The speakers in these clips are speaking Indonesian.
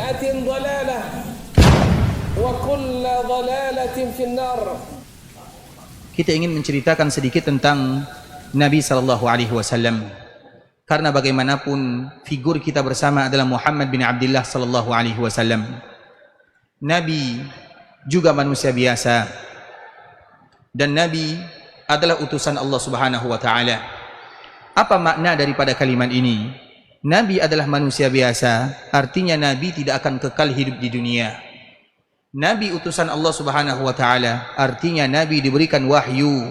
بدعة ضلالة وكل ضلالة في النار. Kita ingin menceritakan sedikit tentang Nabi sallallahu alaihi wasallam. Karena bagaimanapun figur kita bersama adalah Muhammad bin Abdullah sallallahu alaihi wasallam. Nabi juga manusia biasa. Dan Nabi adalah utusan Allah Subhanahu wa taala. Apa makna daripada kalimat ini? Nabi adalah manusia biasa, artinya Nabi tidak akan kekal hidup di dunia. Nabi utusan Allah Subhanahu wa taala, artinya Nabi diberikan wahyu,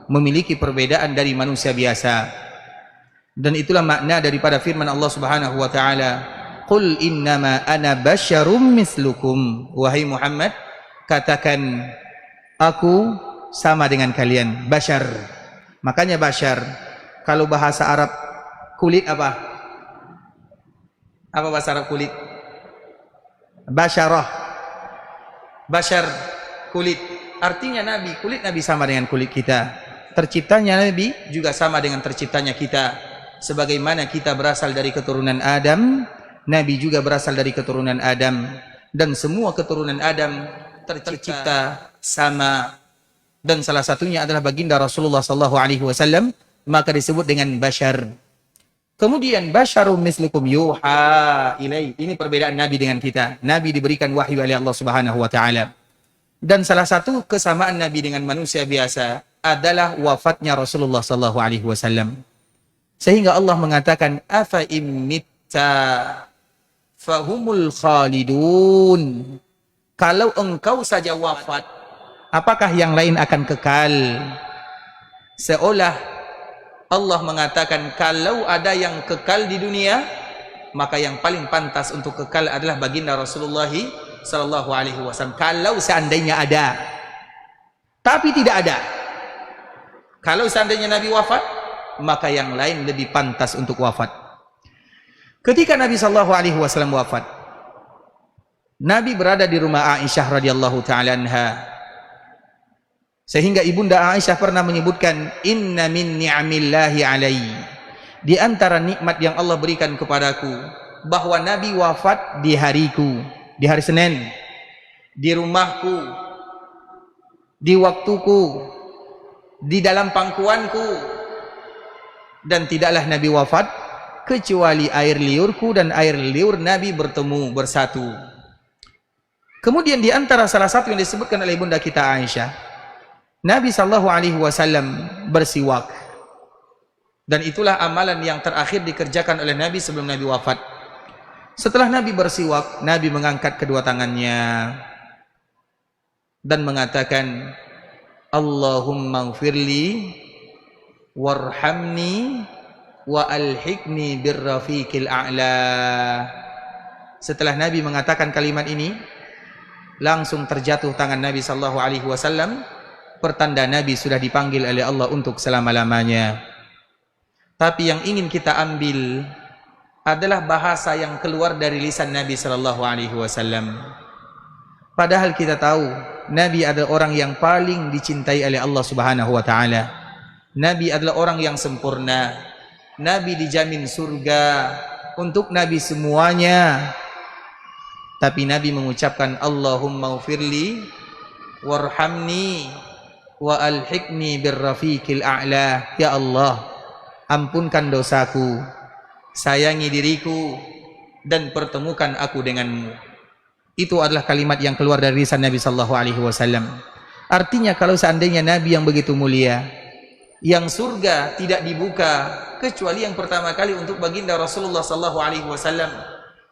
memiliki perbedaan dari manusia biasa. Dan itulah makna daripada firman Allah Subhanahu wa taala, "Qul innama ana basyarum mislukum." Wahai Muhammad, katakan aku sama dengan kalian, basyar. Makanya basyar, kalau bahasa Arab kulit apa? Apa bahasa Arab kulit? Basyarah. Basyar, kulit. Artinya Nabi, kulit Nabi sama dengan kulit kita. Terciptanya Nabi juga sama dengan terciptanya kita. Sebagaimana kita berasal dari keturunan Adam, Nabi juga berasal dari keturunan Adam. Dan semua keturunan Adam tercipta sama. Dan salah satunya adalah baginda Rasulullah SAW, maka disebut dengan basyar. Kemudian basyarum mislukum yuha ilai. Ini perbedaan Nabi dengan kita. Nabi diberikan wahyu oleh Allah Subhanahu wa taala. Dan salah satu kesamaan Nabi dengan manusia biasa adalah wafatnya Rasulullah SAW. Sehingga Allah mengatakan afa immitta fahumul khalidun. Kalau engkau saja wafat, apakah yang lain akan kekal? Seolah Allah mengatakan kalau ada yang kekal di dunia, maka yang paling pantas untuk kekal adalah baginda Rasulullah sallallahu alaihi wasallam. Kalau seandainya ada. Tapi tidak ada. Kalau seandainya Nabi wafat, maka yang lain lebih pantas untuk wafat. Ketika Nabi sallallahu alaihi wasallam wafat, Nabi berada di rumah Aisyah radhiyallahu taala anha. Sehingga ibunda Aisyah pernah menyebutkan, inna min ni'amillahi alaihi, di antara nikmat yang Allah berikan kepadaku, bahwa Nabi wafat di hariku, di hari Senin, di rumahku, di waktuku, di dalam pangkuanku, dan tidaklah Nabi wafat kecuali air liurku dan air liur Nabi bertemu bersatu. Kemudian di antara salah satu yang disebutkan oleh ibunda kita Aisyah, Nabi sallallahu alaihi wasallam bersiwak. Dan itulah amalan yang terakhir dikerjakan oleh Nabi sebelum Nabi wafat. Setelah Nabi bersiwak, Nabi mengangkat kedua tangannya dan mengatakan, Allahumma gfirli warhamni wa alhiqni birrafiqil a'la. Setelah Nabi mengatakan kalimat ini, langsung terjatuh tangan Nabi sallallahu alaihi wasallam, pertanda Nabi sudah dipanggil oleh Allah untuk selama-lamanya. Tapi yang ingin kita ambil adalah bahasa yang keluar dari lisan Nabi sallallahu alaihi wasallam. Padahal kita tahu Nabi adalah orang yang paling dicintai oleh Allah Subhanahu wa taala. Nabi adalah orang yang sempurna. Nabi dijamin surga untuk Nabi semuanya. Tapi Nabi mengucapkan Allahumma ufirli warhamni wa alhiqni birrafiqil a'la. Ya Allah, ampunkan dosaku, sayangi diriku, dan pertemukan aku denganmu. Itu adalah kalimat yang keluar dari lisan Nabi sallallahu alaihi wasallam. Artinya kalau seandainya Nabi yang begitu mulia, yang surga tidak dibuka kecuali yang pertama kali untuk baginda Rasulullah sallallahu alaihi wasallam.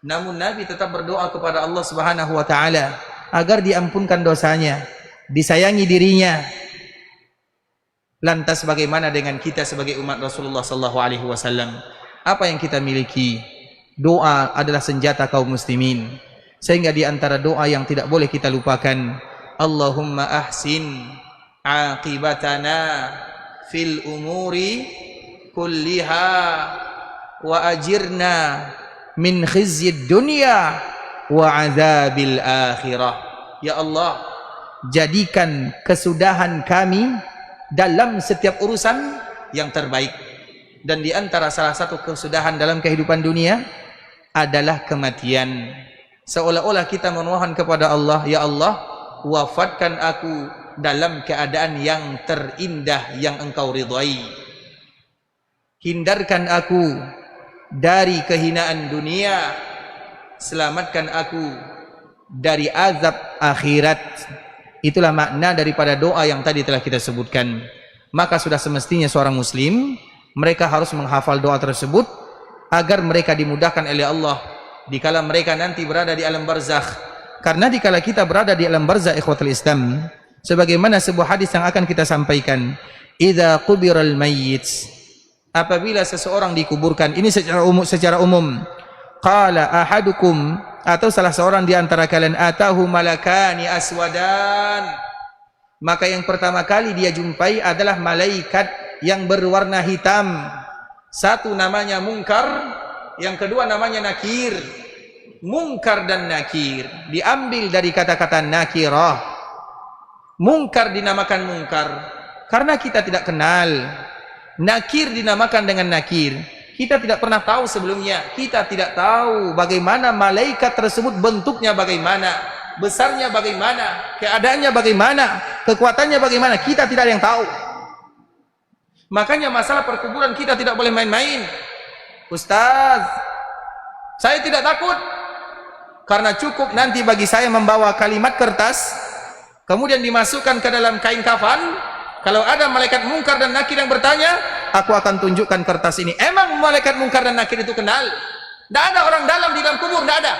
Namun Nabi tetap berdoa kepada Allah Subhanahu wa taala agar diampunkan dosanya, disayangi dirinya. Lantas bagaimana dengan kita sebagai umat Rasulullah sallallahu alaihi wasallam? Apa yang kita miliki? Doa adalah senjata kaum muslimin. Sehingga di antara doa yang tidak boleh kita lupakan, Allahumma ahsin aqibatana fil umuri kulliha wa ajirna min khizyid dunya wa azabil akhirah. Ya Allah, jadikan kesudahan kami dalam setiap urusan yang terbaik. Dan di antara salah satu kesudahan dalam kehidupan dunia adalah kematian. Seolah-olah kita memohon kepada Allah, ya Allah, wafatkan aku dalam keadaan yang terindah yang Engkau ridhai. Hindarkan aku dari kehinaan dunia, selamatkan aku dari azab akhirat. Itulah makna daripada doa yang tadi telah kita sebutkan. Maka sudah semestinya seorang muslim, mereka harus menghafal doa tersebut agar mereka dimudahkan oleh Allah dikala mereka nanti berada di alam barzakh. Karena dikala kita berada di alam barzakh, ikhwatul Islam, sebagaimana sebuah hadis yang akan kita sampaikan, idza qubiral mayyit, apabila seseorang dikuburkan, ini secara umum, qala ahadukum, atau salah seorang di antara kalian, atahu malakani aswadan, maka yang pertama kali dia jumpai adalah malaikat yang berwarna hitam. Satu namanya Munkar, yang kedua namanya Nakir. Munkar dan Nakir diambil dari kata-kata nakirah. Munkar dinamakan Munkar karena kita tidak kenal. Nakir dinamakan dengan Nakir, kita tidak pernah tahu sebelumnya. Kita tidak tahu bagaimana malaikat tersebut, bentuknya bagaimana, besarnya bagaimana, keadaannya bagaimana, kekuatannya bagaimana, kita tidak ada yang tahu. Makanya masalah perkuburan kita tidak boleh main-main. Ustaz, saya tidak takut, karena cukup nanti bagi saya membawa kalimat kertas, kemudian dimasukkan ke dalam kain kafan. Kalau ada malaikat Munkar dan Nakir yang bertanya, aku akan tunjukkan kertas ini. Emang malaikat Munkar dan Nakir itu kenal? Tidak ada orang dalam di dalam kubur, tidak ada.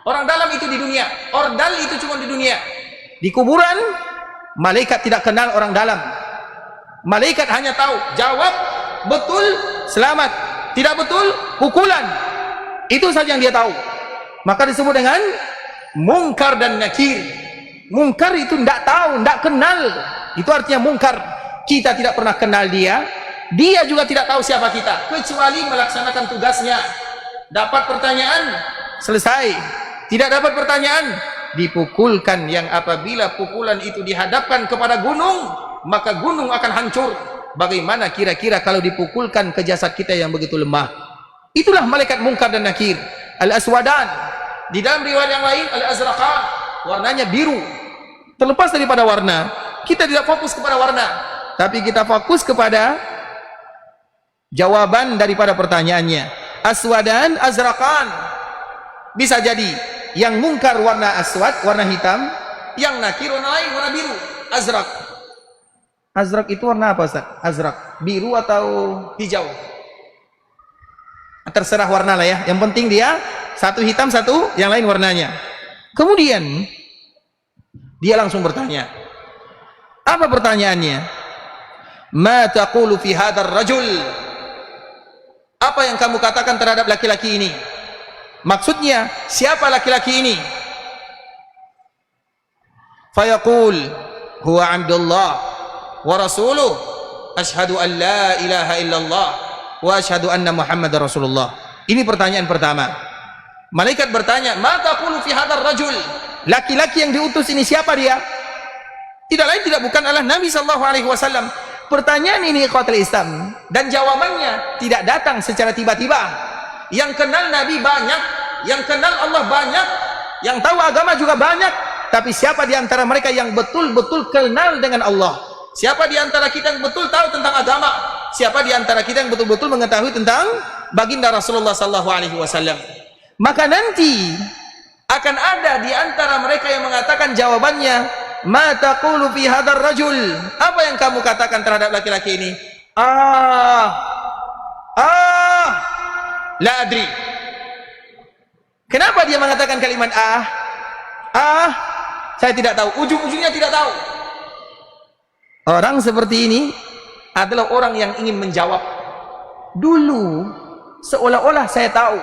Orang dalam itu di dunia, ordal itu cuma di dunia. Di kuburan, malaikat tidak kenal orang dalam. Malaikat hanya tahu, jawab betul, selamat. Tidak betul, pukulan. Itu saja yang dia tahu. Maka disebut dengan Munkar dan Nakir. Munkar itu tidak tahu, tidak kenal. Itu artinya Munkar. Kita tidak pernah kenal dia, dia juga tidak tahu siapa kita, kecuali melaksanakan tugasnya. Dapat pertanyaan, selesai. Tidak dapat pertanyaan, dipukulkan. Yang apabila pukulan itu dihadapkan kepada gunung, maka gunung akan hancur. Bagaimana kira-kira kalau dipukulkan ke jasad kita yang begitu lemah? Itulah malaikat Munkar dan Nakir. Al-Aswadan, di dalam riwayat yang lain Al-Azraqan, warnanya biru. Terlepas daripada warna, kita tidak fokus kepada warna, tapi kita fokus kepada jawaban daripada pertanyaannya. Aswadan, Azraqan. Bisa jadi yang Munkar warna aswad, warna hitam, yang Nakir warna lain, warna biru, azraq. Azraq itu warna apa, Ustaz? Azraq, biru atau hijau? Terserah warna lah ya, yang penting dia satu hitam, satu yang lain warnanya. Kemudian dia langsung bertanya. Apa pertanyaannya? Ma taqulu fi hadzal rajul? Apa yang kamu katakan terhadap laki-laki ini? Maksudnya, siapa laki-laki ini? Fayaqul huwa Abdullah wa rasuluh, asyhadu an la ilaha illallah wa asyhadu anna Muhammadar Rasulullah. Ini pertanyaan pertama. Malaikat bertanya, ma taqulu fi hadzal rajul? Laki-laki yang diutus ini siapa dia? Tidak lain tidak bukan adalah Nabi sallallahu alaihi wasallam. Pertanyaan ini ikhwatul Islam, dan jawabannya tidak datang secara tiba-tiba. Yang kenal Nabi banyak, yang kenal Allah banyak, yang tahu agama juga banyak, tapi siapa di antara mereka yang betul-betul kenal dengan Allah? Siapa di antara kita yang betul tahu tentang agama? Siapa di antara kita yang betul-betul mengetahui tentang baginda Rasulullah sallallahu alaihi wasallam? Maka nanti akan ada di antara mereka yang mengatakan jawabannya, ma taqulu fi hadzal rajul? Apa yang kamu katakan terhadap laki-laki ini? La adri. Kenapa dia mengatakan kalimat saya tidak tahu, ujung-ujungnya tidak tahu. Orang seperti ini adalah orang yang ingin menjawab dulu seolah-olah saya tahu,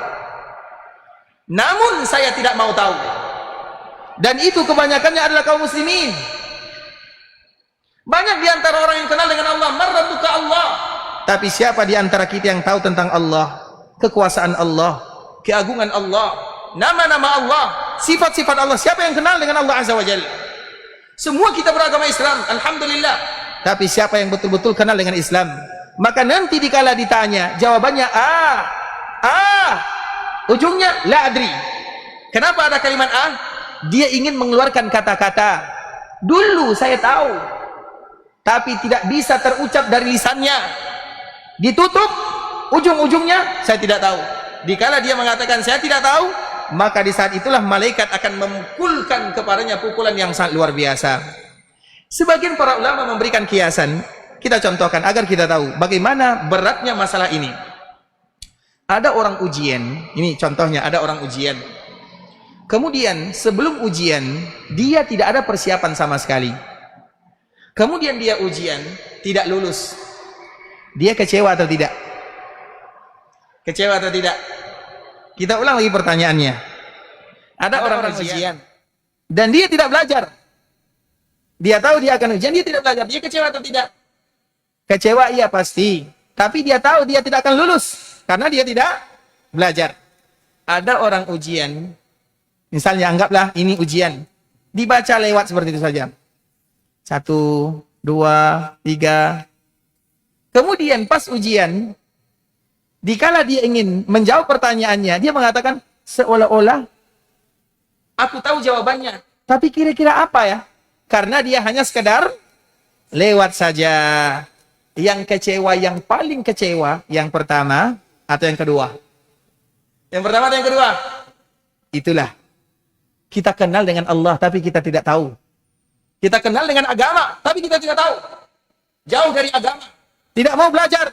namun saya tidak mau tahu. Dan itu kebanyakannya adalah kaum muslimin. Banyak di antara orang yang kenal dengan Allah, marrabbuka Allah, tapi siapa di antara kita yang tahu tentang Allah, kekuasaan Allah, keagungan Allah, nama-nama Allah, sifat-sifat Allah? Siapa yang kenal dengan Allah Azza wa Jalla? Semua kita beragama Islam, alhamdulillah, tapi siapa yang betul-betul kenal dengan Islam? Maka nanti dikala ditanya, jawabannya ujungnya la adri. Kenapa ada kalimat A? Dia ingin mengeluarkan kata-kata. Dulu saya tahu, tapi tidak bisa terucap dari lisannya. Ditutup, ujung-ujungnya saya tidak tahu. Dikala dia mengatakan saya tidak tahu, maka di saat itulah malaikat akan memukulkan kepadanya pukulan yang sangat luar biasa. Sebagian para ulama memberikan kiasan, kita contohkan agar kita tahu bagaimana beratnya masalah ini. Ada orang ujian, ini contohnya, ada orang ujian. Kemudian sebelum ujian, dia tidak ada persiapan sama sekali. Kemudian dia ujian, tidak lulus. Dia kecewa atau tidak? Kecewa atau tidak? Kita ulang lagi pertanyaannya. Ada orang ujian dan dia tidak belajar. Dia tahu dia akan ujian, dia tidak belajar. Dia kecewa atau tidak? Kecewa iya pasti. Tapi dia tahu dia tidak akan lulus karena dia tidak belajar. Ada orang ujian, misalnya anggaplah ini ujian, dibaca lewat seperti itu saja. 1, 2, 3. Kemudian pas ujian, dikala dia ingin menjawab pertanyaannya, dia mengatakan seolah-olah aku tahu jawabannya, tapi kira-kira apa ya? Karena dia hanya sekedar lewat saja. Yang kecewa, yang paling kecewa, yang pertama atau yang kedua? Yang pertama atau yang kedua? Itulah. Kita kenal dengan Allah, tapi kita tidak tahu. Kita kenal dengan agama, tapi kita tidak tahu. Jauh dari agama. Tidak mau belajar.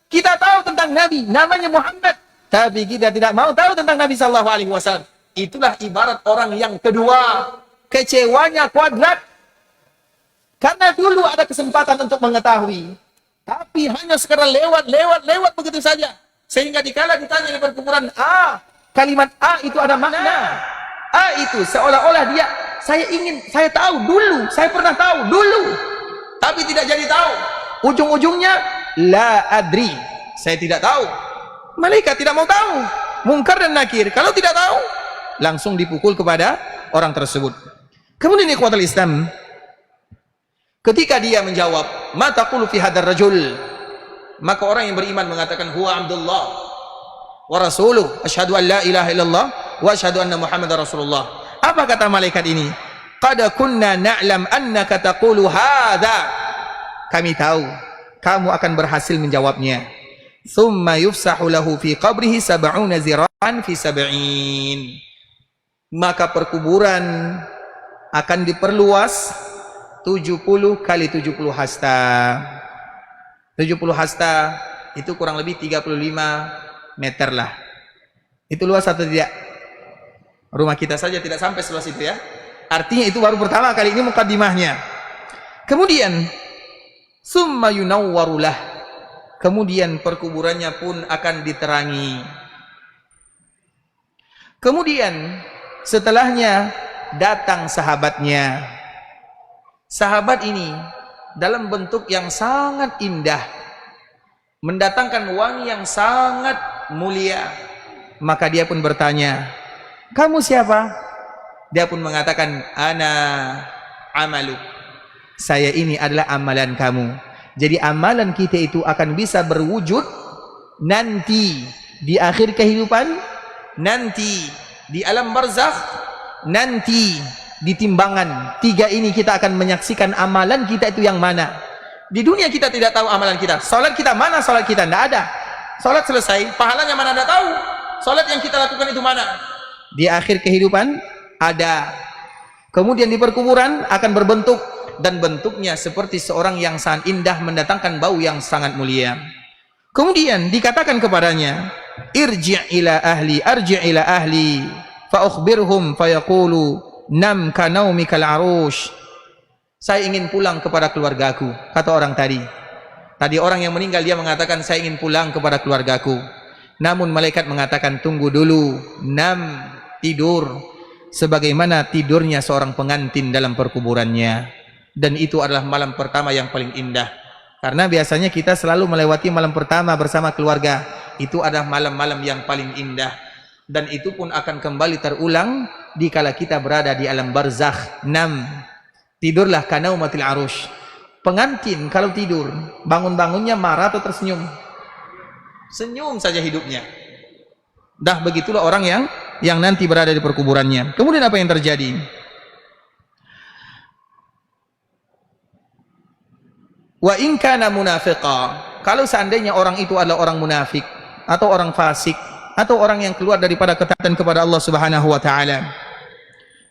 Kita tahu tentang Nabi, namanya Muhammad, tapi kita tidak mau tahu tentang Nabi SAW. Itulah ibarat orang yang kedua. Kecewanya kuadrat. Karena dulu ada kesempatan untuk mengetahui, tapi hanya sekedar lewat begitu saja. Sehingga dikala ditanya di perkumpulan A, kalimat A itu ada makna. A itu seolah-olah dia, saya tahu dulu, saya pernah tahu dulu, tapi tidak jadi tahu. Ujung-ujungnya la adri, saya tidak tahu. Malaikat tidak mau tahu. Mungkar dan nakir, kalau tidak tahu langsung dipukul kepada orang tersebut. Kemudian ikhwatul Islam, ketika dia menjawab ma taqulu fi hadzal rajul, maka orang yang beriman mengatakan huwa Abdullah wa rasuluh, asyhadu an la ilaha illallah wa asyhadu anna Muhammadar Rasulullah. Apa kata malaikat ini? Qad kunna na'lam annaka taqulu hadza. Kami tahu kamu akan berhasil menjawabnya. Tsumma yufsahu lahu fi qabrihi 70 zira'an fi 70. Maka perkuburan akan diperluas 70 kali 70 hasta. 70 hasta itu kurang lebih 35 meter lah. Itu luas atau tidak? Rumah kita saja tidak sampai seluas itu ya. Artinya itu baru pertama kali, ini mukaddimahnya. Kemudian summa yunawwarulah, kemudian perkuburannya pun akan diterangi. Kemudian setelahnya datang sahabatnya. Sahabat ini dalam bentuk yang sangat indah, mendatangkan wangi yang sangat mulia. Maka dia pun bertanya, kamu siapa? Dia pun mengatakan, ana amalu, saya ini adalah amalan kamu. Jadi amalan kita itu akan bisa berwujud nanti di akhir kehidupan, nanti di alam barzakh, nanti di timbangan. 3 ini kita akan menyaksikan amalan kita itu yang mana. Di dunia kita tidak tahu amalan kita. Salat kita mana? Salat kita tidak ada. Salat selesai, pahalanya mana tidak tahu. Salat yang kita lakukan itu mana? Di akhir kehidupan ada. Kemudian di perkuburan akan berbentuk, dan bentuknya seperti seorang yang sangat indah, mendatangkan bau yang sangat mulia. Kemudian dikatakan kepadanya, irji' ila ahli, arji' ila ahli fa ukhbirhum fa yaqulu nam ka naumikal arush. Saya ingin pulang kepada keluargaku, kata orang tadi. Tadi orang yang meninggal dia mengatakan saya ingin pulang kepada keluargaku. Namun malaikat mengatakan tunggu dulu, nam, tidur sebagaimana tidurnya seorang pengantin dalam perkuburannya. Dan itu adalah malam pertama yang paling indah. Karena biasanya kita selalu melewati malam pertama bersama keluarga. Itu adalah malam-malam yang paling indah. Dan itu pun akan kembali terulang dikala kita berada di alam barzakh. 6. Tidurlah kanaumatil arush. Pengantin kalau tidur, bangun-bangunnya marah atau tersenyum? Senyum saja hidupnya. Dah begitulah orang yang yang nanti berada di perkuburannya. Kemudian apa yang terjadi? Wa in kana munafiqa, kalau seandainya orang itu adalah orang munafik atau orang fasik atau orang yang keluar daripada ketaatan kepada Allah Subhanahu wa taala,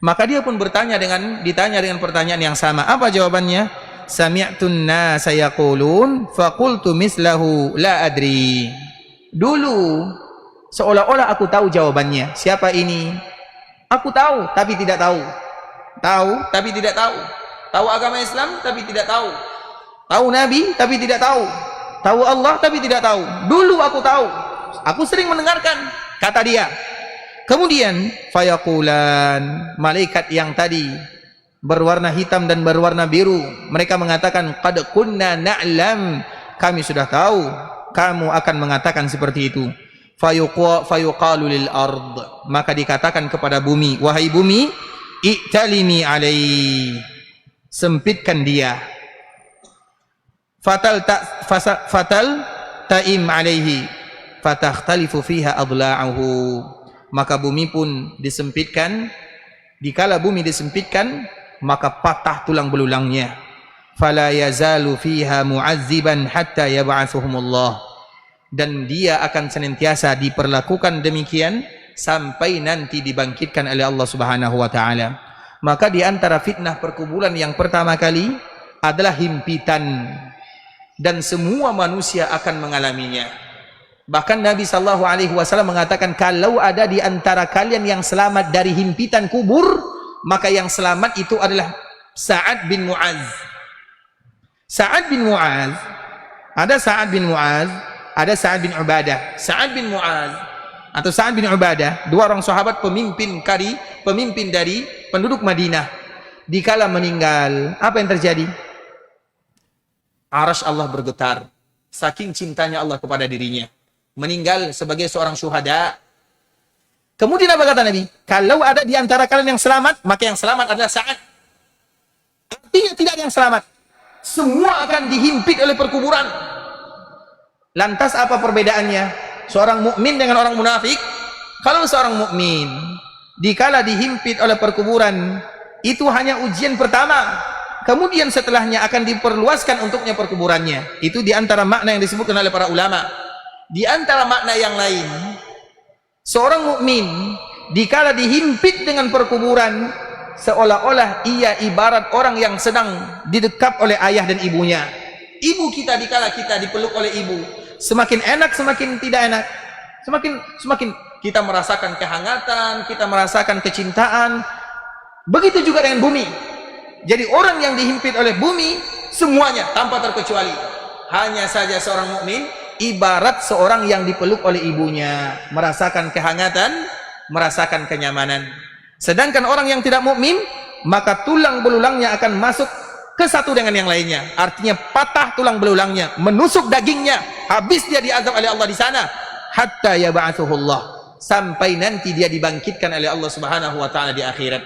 maka dia pun ditanya dengan pertanyaan yang sama. Apa jawabannya? Sami'tun nasa yaqulun faqultu mislahu la adri. Dulu seolah-olah aku tahu jawabannya. Siapa ini? Aku tahu tapi tidak tahu. Tahu tapi tidak tahu. Tahu agama Islam tapi tidak tahu. Tahu Nabi tapi tidak tahu. Tahu Allah tapi tidak tahu. Dulu aku tahu. Aku sering mendengarkan, kata dia. Kemudian fayaqulan, malaikat yang tadi berwarna hitam dan berwarna biru, mereka mengatakan qad kunna na'lam, kami sudah tahu kamu akan mengatakan seperti itu. Fayuqalu lil ard, maka dikatakan kepada bumi, wahai bumi, i'talimi alai, sempitkan dia. Fatal ta'im alaihi fatakhtalifu fiha adla'uhu, maka bumi pun disempitkan. Dikala bumi disempitkan, maka patah tulang belulangnya. Fala yazalu fiha mu'azziban hatta yab'atsuhumullah, dan dia akan senantiasa diperlakukan demikian sampai nanti dibangkitkan oleh Allah Subhanahu wa taala. Maka di antara fitnah perkuburan yang pertama kali adalah himpitan, dan semua manusia akan mengalaminya. Bahkan Nabi sallallahu alaihi wasallam mengatakan, kalau ada di antara kalian yang selamat dari himpitan kubur, maka yang selamat itu adalah Sa'ad bin Mu'az. Sa'ad bin Mu'az, ada Sa'ad bin Mu'az, ada Sa'ad bin Ubadah. Sa'ad bin Mu'az atau Sa'ad bin Ubadah, dua orang sahabat pemimpin dari penduduk Madinah. Dikala meninggal, apa yang terjadi? Arasy Allah bergetar, saking cintanya Allah kepada dirinya. Meninggal sebagai seorang syuhada. Kemudian apa kata Nabi? Kalau ada di antara kalian yang selamat, maka yang selamat adalah Sa'ad. Artinya tidak ada yang selamat. Semua akan dihimpit oleh perkuburan. Lantas apa perbedaannya seorang mukmin dengan orang munafik? Kalau seorang mukmin dikala dihimpit oleh perkuburan, itu hanya ujian pertama. Kemudian setelahnya akan diperluaskan untuknya perkuburannya. Itu di antara makna yang disebutkan oleh para ulama. Di antara makna yang lain, seorang mukmin dikala dihimpit dengan perkuburan, seolah-olah ia ibarat orang yang sedang didekap oleh ayah dan ibunya. Ibu kita dikala kita dipeluk oleh ibu, semakin enak semakin tidak enak. Semakin kita merasakan kehangatan, kita merasakan kecintaan. Begitu juga dengan bumi. Jadi orang yang dihimpit oleh bumi semuanya tanpa terkecuali. Hanya saja seorang mukmin ibarat seorang yang dipeluk oleh ibunya, merasakan kehangatan, merasakan kenyamanan. Sedangkan orang yang tidak mukmin, maka tulang belulangnya akan masuk ke satu dengan yang lainnya. Artinya patah tulang belulangnya, menusuk dagingnya, habis dia diazab oleh Allah di sana, hatta yab'atsuhullah, sampai nanti dia dibangkitkan oleh Allah Subhanahu wa taala di akhirat.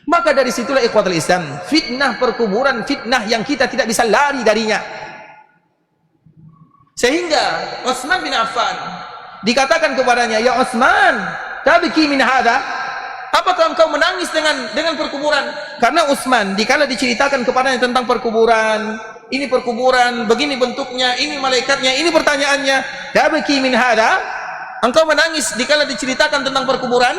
Maka dari situlah ikhwatul Islam, fitnah perkuburan, fitnah yang kita tidak bisa lari darinya. Sehingga Utsman bin Affan dikatakan kepadanya, ya Utsman, tabki min hadha, apakah engkau menangis dengan perkuburan? Karena Utsman dikala diceritakan kepadanya tentang perkuburan, ini perkuburan, begini bentuknya, ini malaikatnya, ini pertanyaannya, tabki min hadha, engkau menangis dikala diceritakan tentang perkuburan?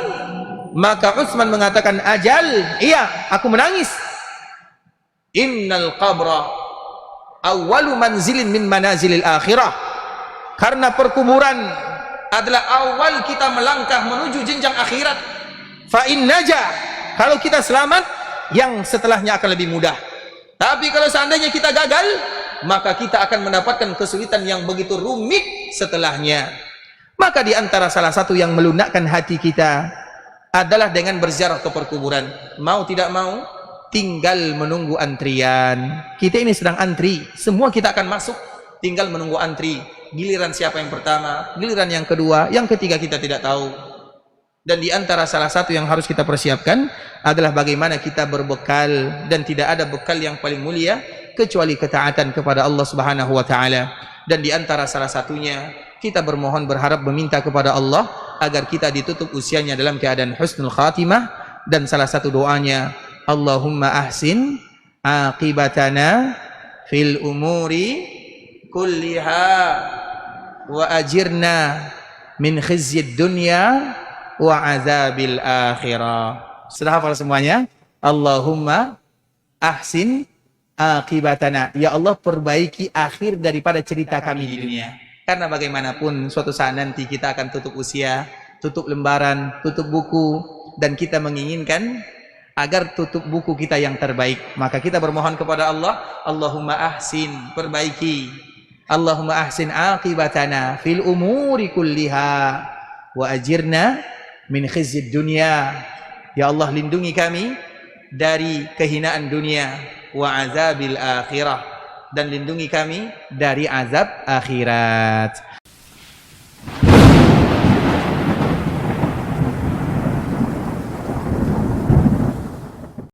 Maka Utsman mengatakan, ajal, iya, aku menangis. Innal qabra awwalu manzilin min manazilil akhirah, karena perkuburan adalah awal kita melangkah menuju jenjang akhirat. Fa in najah, kalau kita selamat, yang setelahnya akan lebih mudah. Tapi kalau seandainya kita gagal, maka kita akan mendapatkan kesulitan yang begitu rumit setelahnya. Maka di antara salah satu yang melunakkan hati kita adalah dengan berziarah ke perkuburan. Mau tidak mau, tinggal menunggu antrian. Kita ini sedang antri, semua kita akan masuk, tinggal menunggu antri. Giliran siapa yang pertama, giliran yang kedua, yang ketiga kita tidak tahu. Dan di antara salah satu yang harus kita persiapkan adalah bagaimana kita berbekal, dan tidak ada bekal yang paling mulia kecuali ketaatan kepada Allah Subhanahu wa taala. Dan di antara salah satunya kita bermohon, berharap, meminta kepada Allah agar kita ditutup usianya dalam keadaan husnul khatimah. Dan salah satu doanya, Allahumma ahsin aqibatana fil umuri kulliha wa ajirna min khizyid dunya wa azabil akhirah. Sudah hafal semuanya? Allahumma ahsin aqibatana. Ya Allah, perbaiki akhir daripada cerita kami di dunia. Karena bagaimanapun suatu saat nanti kita akan tutup usia, tutup lembaran, tutup buku, dan kita menginginkan agar tutup buku kita yang terbaik. Maka kita bermohon kepada Allah, Allahumma ahsin, perbaiki. Allahumma ahsin aqibatana fil umuri kulliha wa ajirna min khizyid dunya. Ya Allah, lindungi kami dari kehinaan dunia, wa azabil akhirah, dan lindungi kami dari azab akhirat.